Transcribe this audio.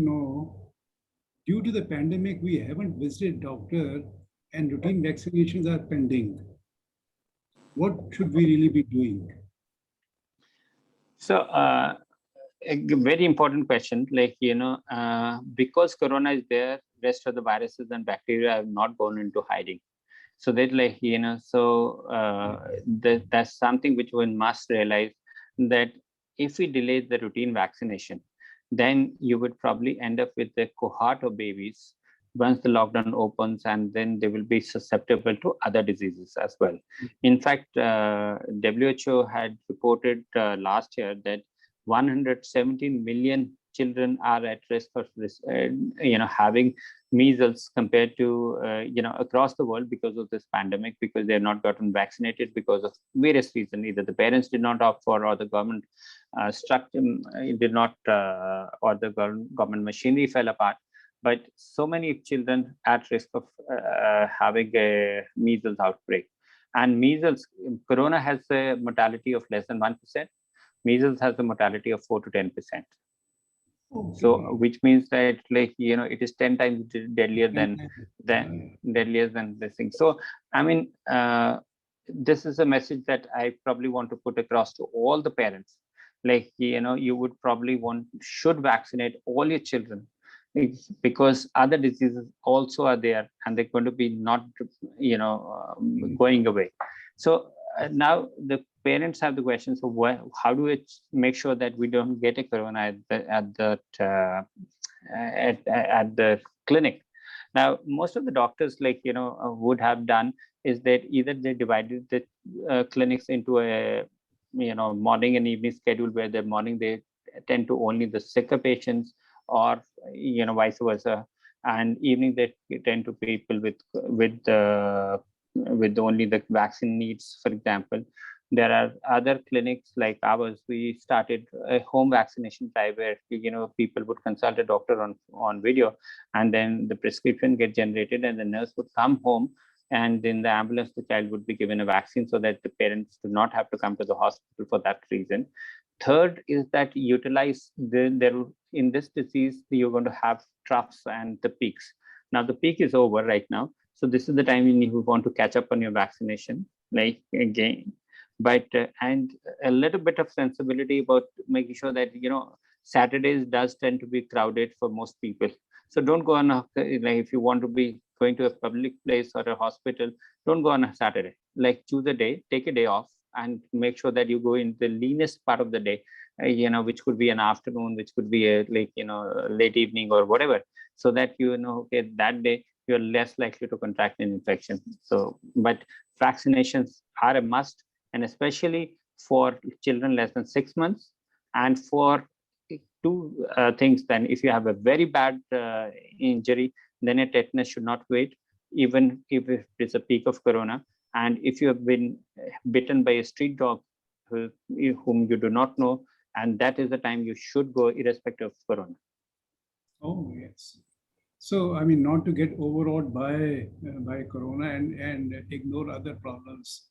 know, due to the pandemic, we haven't visited doctor and routine vaccinations are pending. What should we really be doing? So, a very important question, because corona is there, rest of the viruses and bacteria have not gone into hiding. So that that's something which one must realize, that if we delay the routine vaccination, then you would probably end up with a cohort of babies once the lockdown opens, and then they will be susceptible to other diseases as well. In fact, WHO had reported last year that 117 million children are at risk of having measles compared to across the world because of this pandemic, because they have not gotten vaccinated because of various reasons. Either the parents did not opt for, or the government structure did not, or the government machinery fell apart. But so many children at risk of having a measles outbreak. And measles, corona has a mortality of less than 1%. Measles has a mortality of 4 to 10%. Okay. So, which means that it is 10 times deadlier than this thing. So, I mean, this is a message that I probably want to put across to all the parents. You would probably should vaccinate all your children, because other diseases also are there, and they're going to be not going away. So now the parents have the question, so how do we make sure that we don't get a corona at the clinic? Now, most of the doctors would have done is that either they divided the clinics into a morning and evening schedule, where the morning they attend to only the sicker patients, or vice versa, and evening they tend to people with only the vaccine needs. For example, there are other clinics like ours. We started a home vaccination drive where people would consult a doctor on video, and then the prescription get generated, and the nurse would come home, and in the ambulance the child would be given a vaccine, so that the parents do not have to come to the hospital for that reason. Third is that utilize in this disease, you're going to have troughs and the peaks. Now the peak is over right now, so this is the time you want to catch up on your vaccination, again. But and a little bit of sensibility about making sure that Saturdays does tend to be crowded for most people. So don't go on if you want to be going to a public place or a hospital, don't go on a Saturday. Choose a day, take a day off, and make sure that you go in the leanest part of the day, which could be an afternoon, which could be a late evening or whatever, so that okay, that day you're less likely to contract an infection. So, but vaccinations are a must, and especially for children less than 6 months, and for two things. Then, if you have a very bad injury, then a tetanus should not wait, even if it's a peak of corona. And if you have been bitten by a street dog whom you do not know, and that is the time you should go, irrespective of corona. Oh, yes. So, I mean, not to get overawed by corona and ignore other problems.